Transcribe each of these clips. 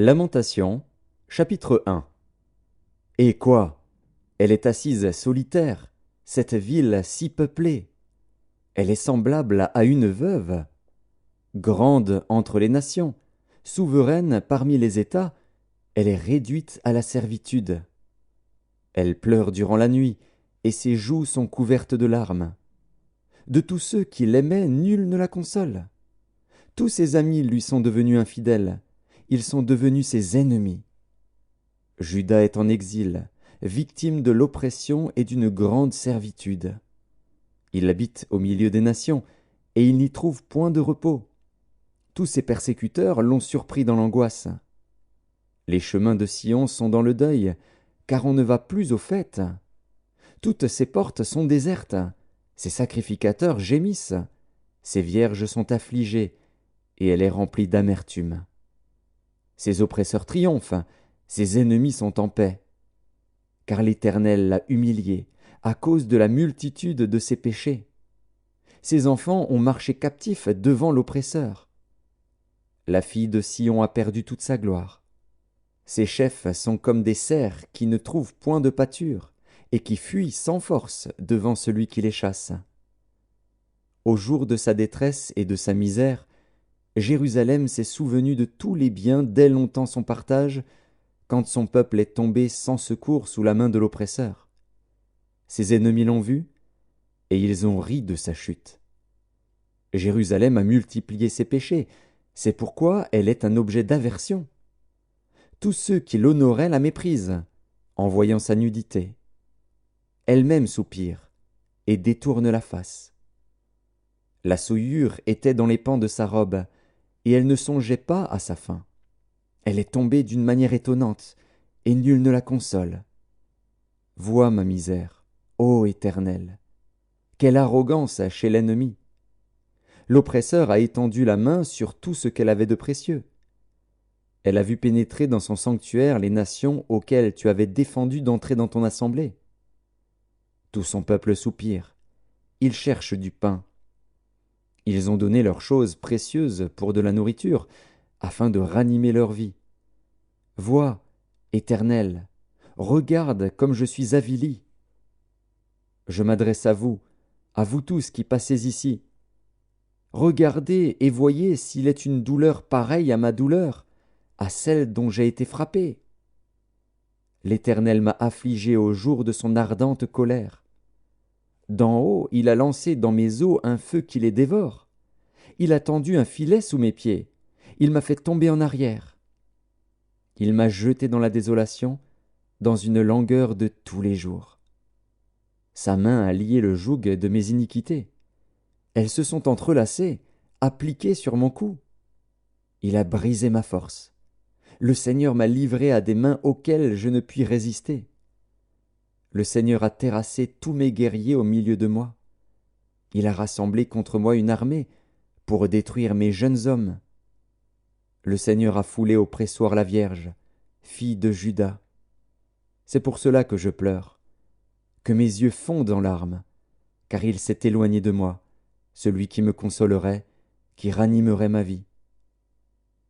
Lamentation, chapitre 1. Et quoi? Elle est assise solitaire, cette ville si peuplée. Elle est semblable à une veuve. Grande entre les nations, souveraine parmi les États, elle est réduite à la servitude. Elle pleure durant la nuit, et ses joues sont couvertes de larmes. De tous ceux qui l'aimaient, nul ne la console. Tous ses amis lui sont devenus infidèles, ils sont devenus ses ennemis. Juda est en exil, victime de l'oppression et d'une grande servitude. Il habite au milieu des nations, et il n'y trouve point de repos. Tous ses persécuteurs l'ont surpris dans l'angoisse. Les chemins de Sion sont dans le deuil, car on ne va plus aux fêtes. Toutes ses portes sont désertes, ses sacrificateurs gémissent, ses vierges sont affligées, et elle est remplie d'amertume. Ses oppresseurs triomphent, ses ennemis sont en paix. Car l'Éternel l'a humiliée à cause de la multitude de ses péchés. Ses enfants ont marché captifs devant l'oppresseur. La fille de Sion a perdu toute sa gloire. Ses chefs sont comme des cerfs qui ne trouvent point de pâture et qui fuient sans force devant celui qui les chasse. Au jour de sa détresse et de sa misère, Jérusalem s'est souvenue de tous les biens dès longtemps son partage, quand son peuple est tombé sans secours sous la main de l'oppresseur. Ses ennemis l'ont vu, et ils ont ri de sa chute. Jérusalem a multiplié ses péchés, c'est pourquoi elle est un objet d'aversion. Tous ceux qui l'honoraient la méprisent, en voyant sa nudité. Elle-même soupire, et détourne la face. La souillure était dans les pans de sa robe, et elle ne songeait pas à sa fin. Elle est tombée d'une manière étonnante, et nul ne la console. Vois ma misère, ô Éternel! Quelle arrogance chez l'ennemi! L'oppresseur a étendu la main sur tout ce qu'elle avait de précieux. Elle a vu pénétrer dans son sanctuaire les nations auxquelles tu avais défendu d'entrer dans ton assemblée. Tout son peuple soupire, ils cherchent du pain. Ils ont donné leurs choses précieuses pour de la nourriture, afin de ranimer leur vie. Vois, Éternel, regarde comme je suis avili. Je m'adresse à vous tous qui passez ici. Regardez et voyez s'il est une douleur pareille à ma douleur, à celle dont j'ai été frappé. L'Éternel m'a affligé au jour de son ardente colère. D'en haut, il a lancé dans mes os un feu qui les dévore. Il a tendu un filet sous mes pieds. Il m'a fait tomber en arrière. Il m'a jeté dans la désolation, dans une langueur de tous les jours. Sa main a lié le joug de mes iniquités. Elles se sont entrelacées, appliquées sur mon cou. Il a brisé ma force. Le Seigneur m'a livré à des mains auxquelles je ne puis résister. Le Seigneur a terrassé tous mes guerriers au milieu de moi. Il a rassemblé contre moi une armée pour détruire mes jeunes hommes. Le Seigneur a foulé au pressoir la Vierge, fille de Juda. C'est pour cela que je pleure, que mes yeux fondent en larmes, car il s'est éloigné de moi, celui qui me consolerait, qui ranimerait ma vie.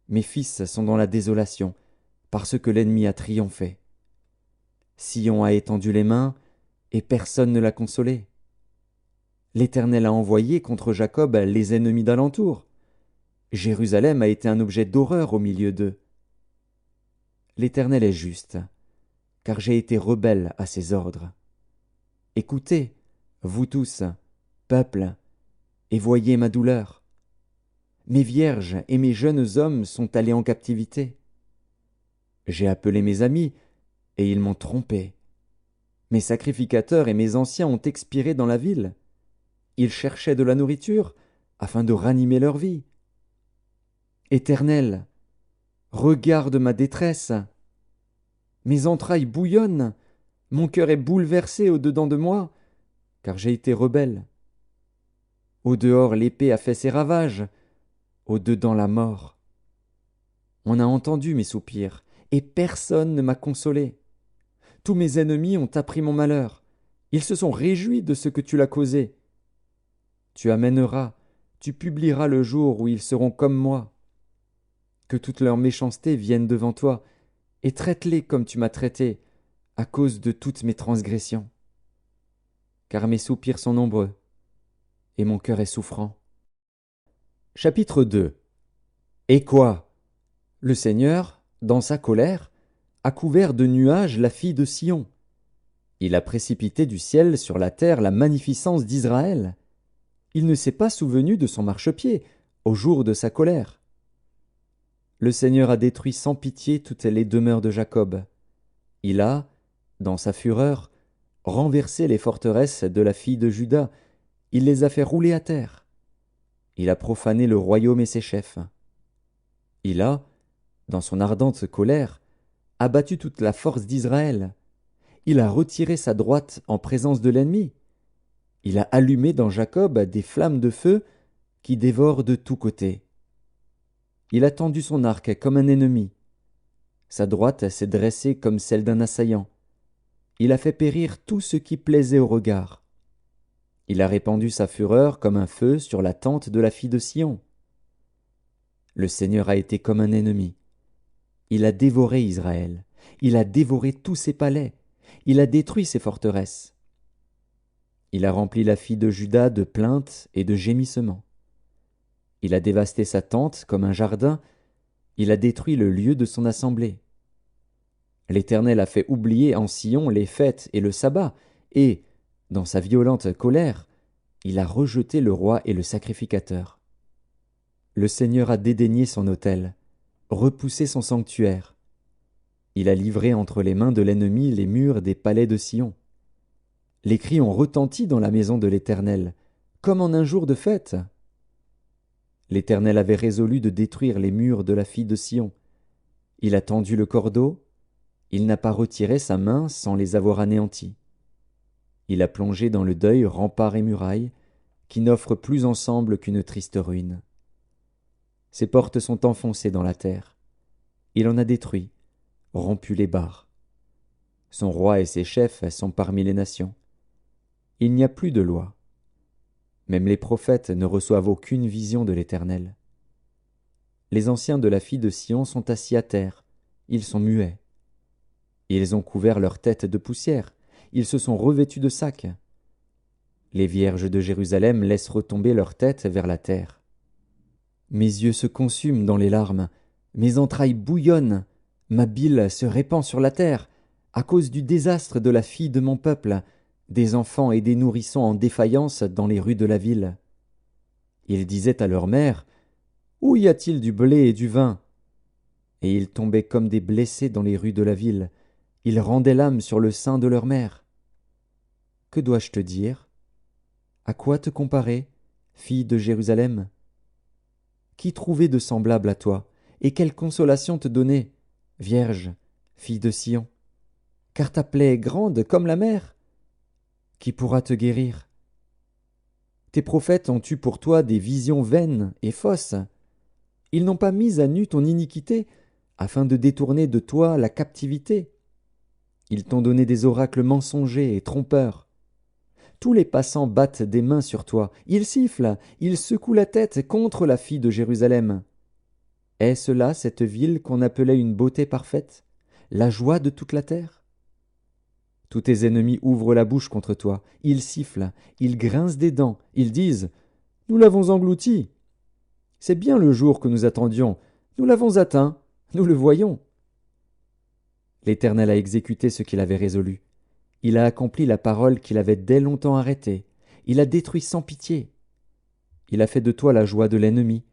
Mes fils sont dans la désolation, parce que l'ennemi a triomphé. Sion a étendu les mains, et personne ne l'a consolé. L'Éternel a envoyé contre Jacob les ennemis d'alentour. Jérusalem a été un objet d'horreur au milieu d'eux. L'Éternel est juste, car j'ai été rebelle à ses ordres. Écoutez, vous tous, peuple, et voyez ma douleur. Mes vierges et mes jeunes hommes sont allés en captivité. J'ai appelé mes amis, et ils m'ont trompé. Mes sacrificateurs et mes anciens ont expiré dans la ville. Ils cherchaient de la nourriture, afin de ranimer leur vie. Éternel, regarde ma détresse. Mes entrailles bouillonnent, mon cœur est bouleversé au-dedans de moi, car j'ai été rebelle. Au dehors l'épée a fait ses ravages, au dedans la mort. On a entendu mes soupirs, et personne ne m'a consolé. Tous mes ennemis ont appris mon malheur, ils se sont réjouis de ce que tu l'as causé. Tu amèneras, tu publieras le jour où ils seront comme moi. Que toute leur méchanceté vienne devant toi, et traite-les comme tu m'as traité, à cause de toutes mes transgressions. Car mes soupirs sont nombreux, et mon cœur est souffrant. Chapitre 2. Et quoi? Le Seigneur, dans sa colère, a couvert de nuages la fille de Sion. Il a précipité du ciel sur la terre la magnificence d'Israël. Il ne s'est pas souvenu de son marchepied au jour de sa colère. Le Seigneur a détruit sans pitié toutes les demeures de Jacob. Il a, dans sa fureur, renversé les forteresses de la fille de Juda. Il les a fait rouler à terre. Il a profané le royaume et ses chefs. Il a, dans son ardente colère, abattu toute la force d'Israël. Il a retiré sa droite en présence de l'ennemi. Il a allumé dans Jacob des flammes de feu qui dévorent de tous côtés. Il a tendu son arc comme un ennemi. Sa droite s'est dressée comme celle d'un assaillant. Il a fait périr tout ce qui plaisait au regard. Il a répandu sa fureur comme un feu sur la tente de la fille de Sion. Le Seigneur a été comme un ennemi. Il a dévoré Israël. Il a dévoré tous ses palais. Il a détruit ses forteresses. Il a rempli la fille de Juda de plaintes et de gémissements. Il a dévasté sa tente comme un jardin. Il a détruit le lieu de son assemblée. L'Éternel a fait oublier en Sion les fêtes et le sabbat, et, dans sa violente colère, il a rejeté le roi et le sacrificateur. Le Seigneur a dédaigné son autel, repoussé son sanctuaire. Il a livré entre les mains de l'ennemi les murs des palais de Sion. Les cris ont retenti dans la maison de l'Éternel, comme en un jour de fête. L'Éternel avait résolu de détruire les murs de la fille de Sion. Il a tendu le cordeau, il n'a pas retiré sa main sans les avoir anéantis. Il a plongé dans le deuil remparts et murailles, qui n'offrent plus ensemble qu'une triste ruine. Ses portes sont enfoncées dans la terre. Il en a détruit, rompu les barres. Son roi et ses chefs sont parmi les nations. Il n'y a plus de loi. Même les prophètes ne reçoivent aucune vision de l'Éternel. Les anciens de la fille de Sion sont assis à terre, ils sont muets. Ils ont couvert leur tête de poussière, ils se sont revêtus de sacs. Les vierges de Jérusalem laissent retomber leur tête vers la terre. Mes yeux se consument dans les larmes, mes entrailles bouillonnent, ma bile se répand sur la terre, à cause du désastre de la fille de mon peuple, des enfants et des nourrissons en défaillance dans les rues de la ville. Ils disaient à leur mère, « Où y a-t-il du blé et du vin ?» Et ils tombaient comme des blessés dans les rues de la ville. Ils rendaient l'âme sur le sein de leur mère. Que dois-je te dire? À quoi te comparer, fille de Jérusalem? Qui trouvait de semblable à toi, et quelle consolation te donner, vierge, fille de Sion? Car ta plaie est grande comme la mer. Qui pourra te guérir? Tes prophètes ont eu pour toi des visions vaines et fausses. Ils n'ont pas mis à nu ton iniquité, afin de détourner de toi la captivité. Ils t'ont donné des oracles mensongers et trompeurs. Tous les passants battent des mains sur toi, ils sifflent, ils secouent la tête contre la fille de Jérusalem. Est-ce là cette ville qu'on appelait une beauté parfaite, la joie de toute la terre? Tous tes ennemis ouvrent la bouche contre toi, ils sifflent, ils grincent des dents, ils disent « Nous l'avons englouti. C'est bien le jour que nous attendions, nous l'avons atteint, nous le voyons. » L'Éternel a exécuté ce qu'il avait résolu. Il a accompli la parole qu'il avait dès longtemps arrêtée. Il a détruit sans pitié. Il a fait de toi la joie de l'ennemi.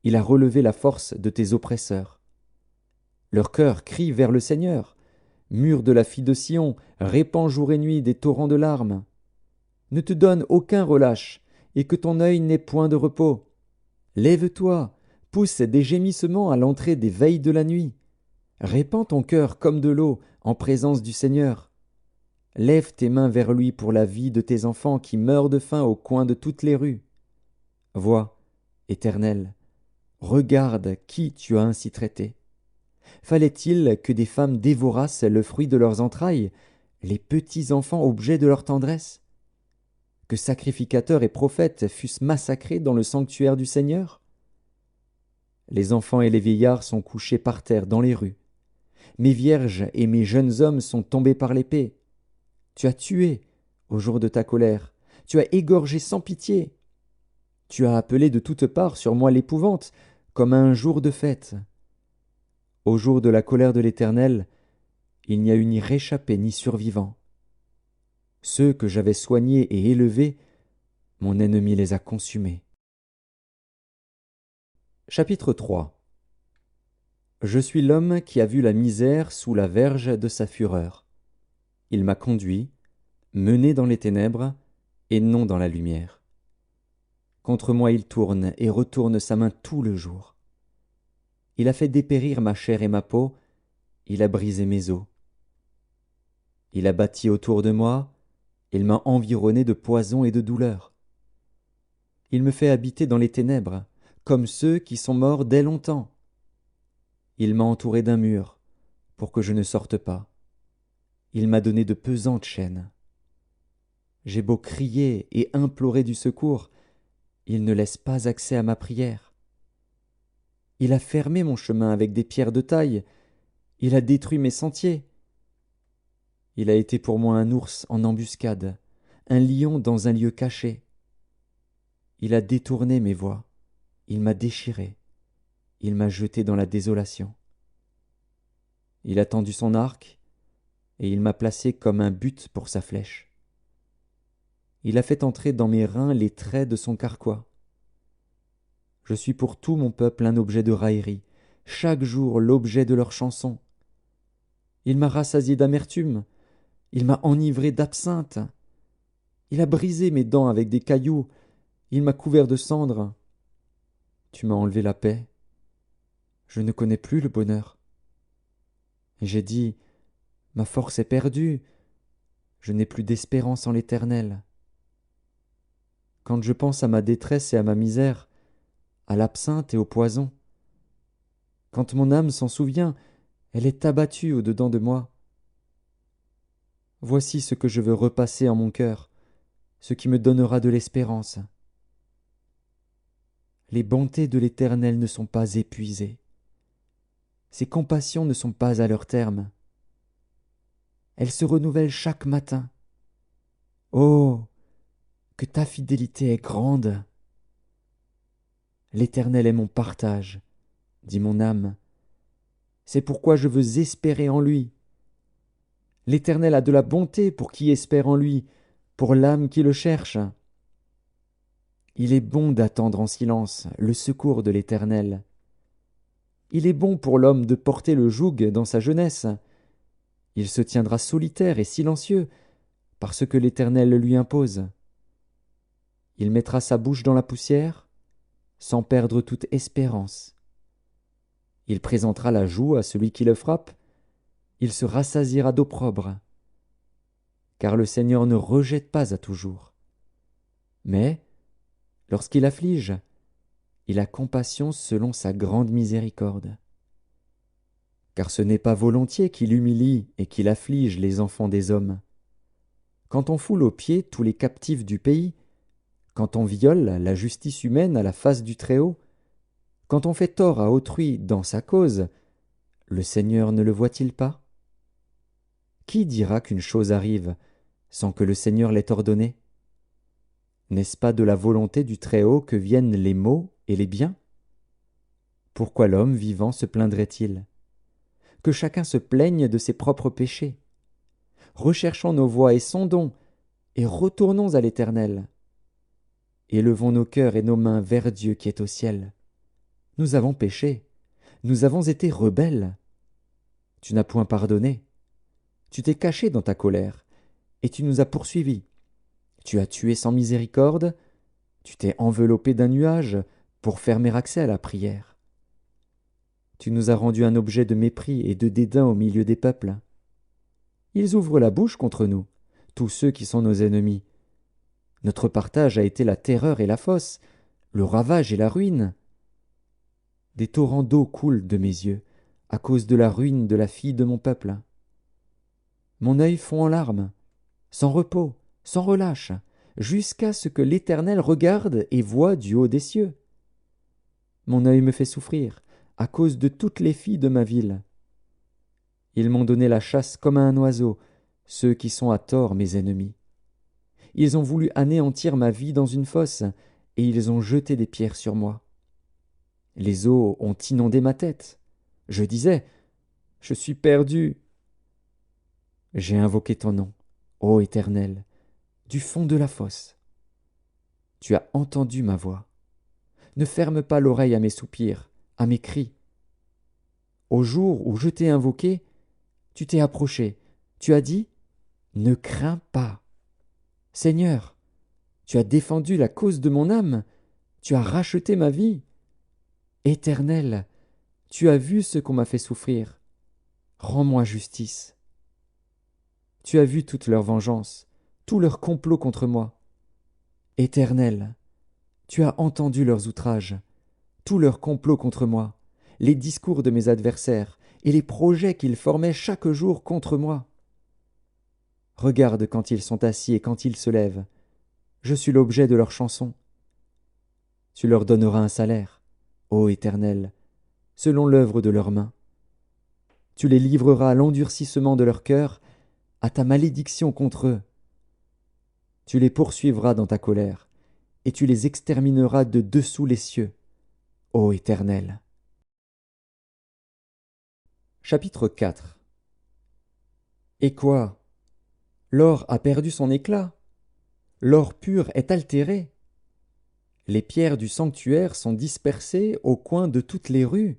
Il a relevé la force de tes oppresseurs. Leur cœur crie vers le Seigneur. Mur de la fille de Sion, répand jour et nuit des torrents de larmes. Ne te donne aucun relâche, et que ton œil n'ait point de repos. Lève-toi, pousse des gémissements à l'entrée des veilles de la nuit. Répands ton cœur comme de l'eau en présence du Seigneur. Lève tes mains vers lui pour la vie de tes enfants qui meurent de faim au coin de toutes les rues. Vois, Éternel, regarde qui tu as ainsi traité. Fallait-il que des femmes dévorassent le fruit de leurs entrailles, les petits enfants objets de leur tendresse? Que sacrificateurs et prophètes fussent massacrés dans le sanctuaire du Seigneur? Les enfants et les vieillards sont couchés par terre dans les rues. Mes vierges et mes jeunes hommes sont tombés par l'épée. Tu as tué au jour de ta colère. Tu as égorgé sans pitié. Tu as appelé de toutes parts sur moi l'épouvante, comme à un jour de fête. Au jour de la colère de l'Éternel, il n'y a eu ni réchappé ni survivant. Ceux que j'avais soignés et élevés, mon ennemi les a consumés. Chapitre 3. Je suis l'homme qui a vu la misère sous la verge de sa fureur. Il m'a conduit, mené dans les ténèbres, et non dans la lumière. Contre moi il tourne et retourne sa main tout le jour. Il a fait dépérir ma chair et ma peau, il a brisé mes os. Il a bâti autour de moi, il m'a environné de poison et de douleur. Il me fait habiter dans les ténèbres, comme ceux qui sont morts dès longtemps. Il m'a entouré d'un mur, pour que je ne sorte pas. Il m'a donné de pesantes chaînes. J'ai beau crier et implorer du secours, il ne laisse pas accès à ma prière. Il a fermé mon chemin avec des pierres de taille, il a détruit mes sentiers. Il a été pour moi un ours en embuscade, un lion dans un lieu caché. Il a détourné mes voies, il m'a déchiré, il m'a jeté dans la désolation. Il a tendu son arc, et il m'a placé comme un but pour sa flèche. Il a fait entrer dans mes reins les traits de son carquois. Je suis pour tout mon peuple un objet de raillerie, chaque jour l'objet de leurs chansons. Il m'a rassasié d'amertume, il m'a enivré d'absinthe. Il a brisé mes dents avec des cailloux, il m'a couvert de cendres. Tu m'as enlevé la paix. Je ne connais plus le bonheur. Et j'ai dit, ma force est perdue, je n'ai plus d'espérance en l'Éternel. Quand je pense à ma détresse et à ma misère, à l'absinthe et au poison, quand mon âme s'en souvient, elle est abattue au-dedans de moi. Voici ce que je veux repasser en mon cœur, ce qui me donnera de l'espérance. Les bontés de l'Éternel ne sont pas épuisées. Ses compassions ne sont pas à leur terme. Elles se renouvellent chaque matin. Oh, que ta fidélité est grande! L'Éternel est mon partage, dit mon âme. C'est pourquoi je veux espérer en lui. L'Éternel a de la bonté pour qui espère en lui, pour l'âme qui le cherche. Il est bon d'attendre en silence le secours de l'Éternel. Il est bon pour l'homme de porter le joug dans sa jeunesse. Il se tiendra solitaire et silencieux, parce que l'Éternel le lui impose. Il mettra sa bouche dans la poussière, sans perdre toute espérance. Il présentera la joue à celui qui le frappe, il se rassasiera d'opprobre. Car le Seigneur ne rejette pas à toujours. Mais, lorsqu'il afflige, il a compassion selon sa grande miséricorde. Car ce n'est pas volontiers qu'il humilie et qu'il afflige les enfants des hommes. Quand on foule aux pieds tous les captifs du pays, quand on viole la justice humaine à la face du Très-Haut, quand on fait tort à autrui dans sa cause, le Seigneur ne le voit-il pas? Qui dira qu'une chose arrive sans que le Seigneur l'ait ordonné? N'est-ce pas de la volonté du Très-Haut que viennent les maux et les biens? Pourquoi l'homme vivant se plaindrait-il? Que chacun se plaigne de ses propres péchés. Recherchons nos voies et sondons, et retournons à l'Éternel. Élevons nos cœurs et nos mains vers Dieu qui est au ciel. Nous avons péché, nous avons été rebelles. Tu n'as point pardonné. Tu t'es caché dans ta colère, et tu nous as poursuivis. Tu as tué sans miséricorde, tu t'es enveloppé d'un nuage pour fermer accès à la prière. Tu nous as rendus un objet de mépris et de dédain au milieu des peuples. Ils ouvrent la bouche contre nous, tous ceux qui sont nos ennemis. Notre partage a été la terreur et la fosse, le ravage et la ruine. Des torrents d'eau coulent de mes yeux, à cause de la ruine de la fille de mon peuple. Mon œil fond en larmes, sans repos, sans relâche, jusqu'à ce que l'Éternel regarde et voie du haut des cieux. Mon œil me fait souffrir, à cause de toutes les filles de ma ville. Ils m'ont donné la chasse comme à un oiseau, ceux qui sont à tort mes ennemis. Ils ont voulu anéantir ma vie dans une fosse, et ils ont jeté des pierres sur moi. Les eaux ont inondé ma tête. Je disais, je suis perdu. J'ai invoqué ton nom, ô Éternel, du fond de la fosse. Tu as entendu ma voix. Ne ferme pas l'oreille à mes soupirs, à mes cris. Au jour où je t'ai invoqué, tu t'es approché. Tu as dit, ne crains pas. Seigneur, tu as défendu la cause de mon âme. Tu as racheté ma vie. Éternel, tu as vu ce qu'on m'a fait souffrir. Rends-moi justice. Tu as vu toute leur vengeance, tout leur complot contre moi. Éternel, tu as entendu leurs outrages, tout leur complot contre moi, les discours de mes adversaires et les projets qu'ils formaient chaque jour contre moi. Regarde quand ils sont assis et quand ils se lèvent. Je suis l'objet de leurs chansons. Tu leur donneras un salaire, ô Éternel, selon l'œuvre de leurs mains. Tu les livreras à l'endurcissement de leur cœur, à ta malédiction contre eux. Tu les poursuivras dans ta colère, et tu les extermineras de dessous les cieux, ô Éternel. Chapitre 4. Et quoi? L'or a perdu son éclat. L'or pur est altéré. Les pierres du sanctuaire sont dispersées au coin de toutes les rues.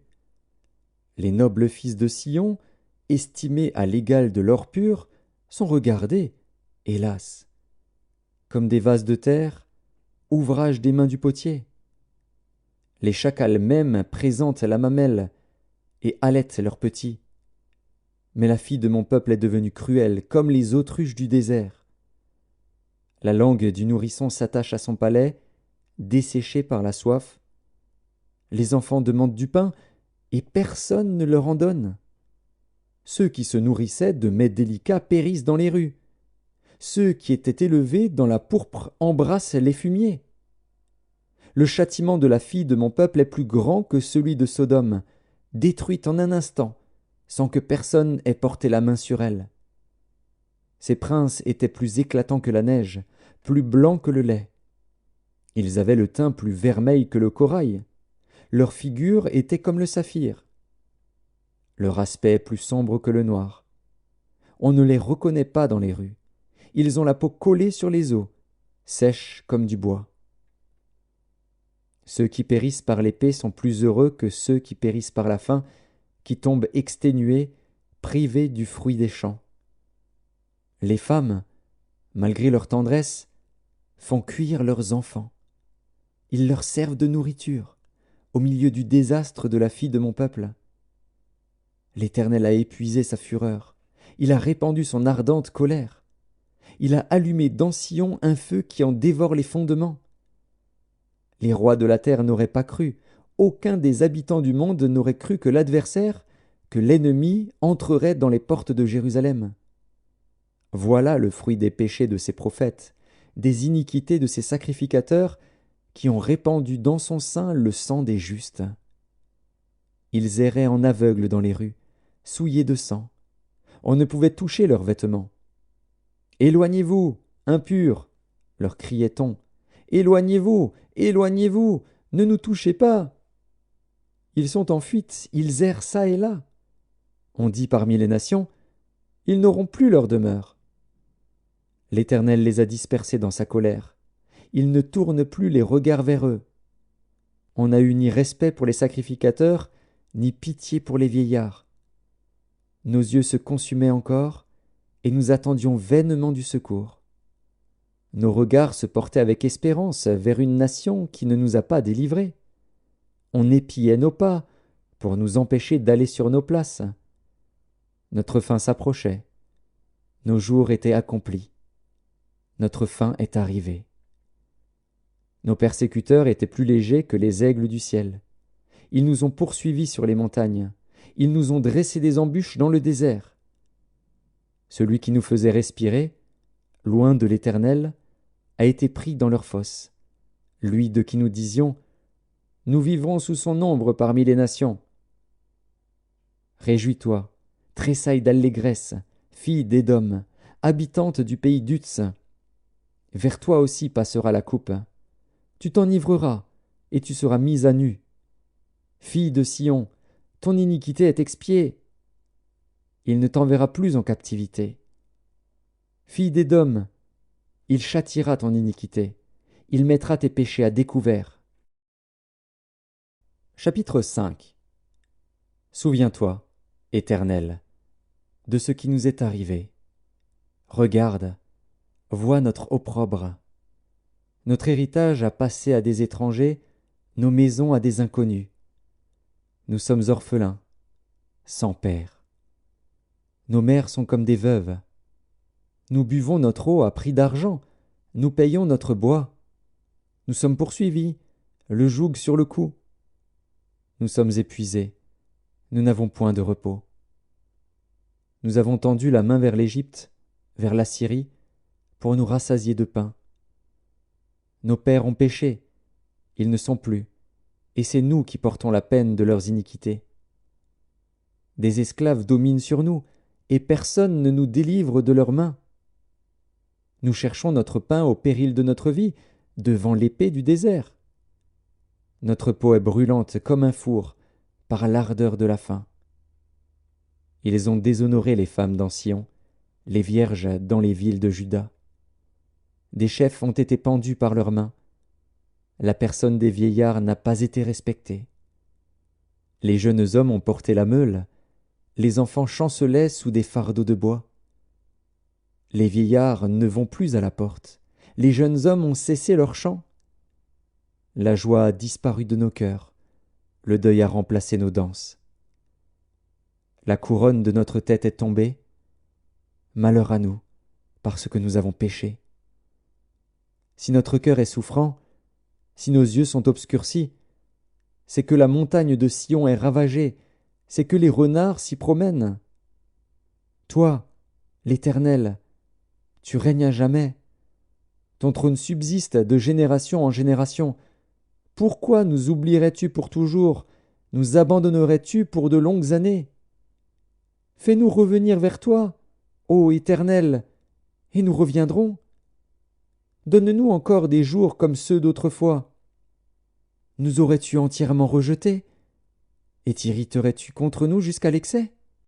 Les nobles fils de Sion, estimés à l'égal de l'or pur, sont regardés, hélas, comme des vases de terre, ouvrage des mains du potier. Les chacals même présentent la mamelle et allaitent leurs petits. Mais la fille de mon peuple est devenue cruelle, comme les autruches du désert. La langue du nourrisson s'attache à son palais, desséché par la soif. Les enfants demandent du pain, et personne ne leur en donne. Ceux qui se nourrissaient de mets délicats périssent dans les rues. Ceux qui étaient élevés dans la pourpre embrassent les fumiers. Le châtiment de la fille de mon peuple est plus grand que celui de Sodome, détruite en un instant, sans que personne ait porté la main sur elle. Ces princes étaient plus éclatants que la neige, plus blancs que le lait. Ils avaient le teint plus vermeil que le corail. Leur figure était comme le saphir. Leur aspect est plus sombre que le noir. On ne les reconnaît pas dans les rues. Ils ont la peau collée sur les os, sèche comme du bois. Ceux qui périssent par l'épée sont plus heureux que ceux qui périssent par la faim, qui tombent exténués, privés du fruit des champs. Les femmes, malgré leur tendresse, font cuire leurs enfants. Ils leur servent de nourriture, au milieu du désastre de la fille de mon peuple. L'Éternel a épuisé sa fureur, il a répandu son ardente colère. Il a allumé dans Sion un feu qui en dévore les fondements. Les rois de la terre n'auraient pas cru, aucun des habitants du monde n'aurait cru que l'adversaire, que l'ennemi entrerait dans les portes de Jérusalem. Voilà le fruit des péchés de ses prophètes, des iniquités de ses sacrificateurs, qui ont répandu dans son sein le sang des justes. Ils erraient en aveugles dans les rues, souillés de sang. On ne pouvait toucher leurs vêtements. Éloignez-vous, impurs, leur criait-on. Éloignez-vous, éloignez-vous, ne nous touchez pas. Ils sont en fuite, ils errent çà et là. On dit parmi les nations, ils n'auront plus leur demeure. L'Éternel les a dispersés dans sa colère. Il ne tourne plus les regards vers eux. On n'a eu ni respect pour les sacrificateurs, ni pitié pour les vieillards. Nos yeux se consumaient encore, et nous attendions vainement du secours. Nos regards se portaient avec espérance vers une nation qui ne nous a pas délivrés. On épiait nos pas pour nous empêcher d'aller sur nos places. Notre fin s'approchait. Nos jours étaient accomplis. Notre fin est arrivée. Nos persécuteurs étaient plus légers que les aigles du ciel. Ils nous ont poursuivis sur les montagnes. Ils nous ont dressé des embûches dans le désert. Celui qui nous faisait respirer, loin de l'Éternel, a été pris dans leur fosse. Lui de qui nous disions, Nous vivrons sous son ombre parmi les nations. Réjouis-toi, tressaille d'allégresse, fille d'Édom, habitante du pays d'Utz. Vers toi aussi passera la coupe. Tu t'enivreras, et tu seras mise à nu. Fille de Sion, ton iniquité est expiée. Il ne t'enverra plus en captivité. Fille d'Édom, il châtiera ton iniquité. Il mettra tes péchés à découvert. Chapitre 5. Souviens-toi, Éternel, de ce qui nous est arrivé. Regarde, vois notre opprobre. Notre héritage a passé à des étrangers, nos maisons à des inconnus. Nous sommes orphelins, sans père. Nos mères sont comme des veuves. Nous buvons notre eau à prix d'argent, nous payons notre bois. Nous sommes poursuivis, le joug sur le cou. Nous sommes épuisés, nous n'avons point de repos. Nous avons tendu la main vers l'Égypte, vers la Syrie, pour nous rassasier de pain. Nos pères ont péché, ils ne sont plus, et c'est nous qui portons la peine de leurs iniquités. Des esclaves dominent sur nous, et personne ne nous délivre de leurs mains. Nous cherchons notre pain au péril de notre vie, devant l'épée du désert. Notre peau est brûlante comme un four, par l'ardeur de la faim. Ils ont déshonoré les femmes dans Sion, les vierges dans les villes de Juda. Des chefs ont été pendus par leurs mains. La personne des vieillards n'a pas été respectée. Les jeunes hommes ont porté la meule, les enfants chancelaient sous des fardeaux de bois. Les vieillards ne vont plus à la porte, les jeunes hommes ont cessé leur chant. La joie a disparu de nos cœurs, le deuil a remplacé nos danses. La couronne de notre tête est tombée. Malheur à nous, parce que nous avons péché. Si notre cœur est souffrant, si nos yeux sont obscurcis, c'est que la montagne de Sion est ravagée, c'est que les renards s'y promènent. Toi, l'Éternel, tu règnes à jamais. Ton trône subsiste de génération en génération. Pourquoi nous oublierais-tu pour toujours, nous abandonnerais-tu pour de longues années? Fais-nous revenir vers toi, ô Éternel, et nous reviendrons. Donne-nous encore des jours comme ceux d'autrefois. Nous aurais-tu entièrement rejetés, et t'irriterais-tu contre nous jusqu'à l'excès?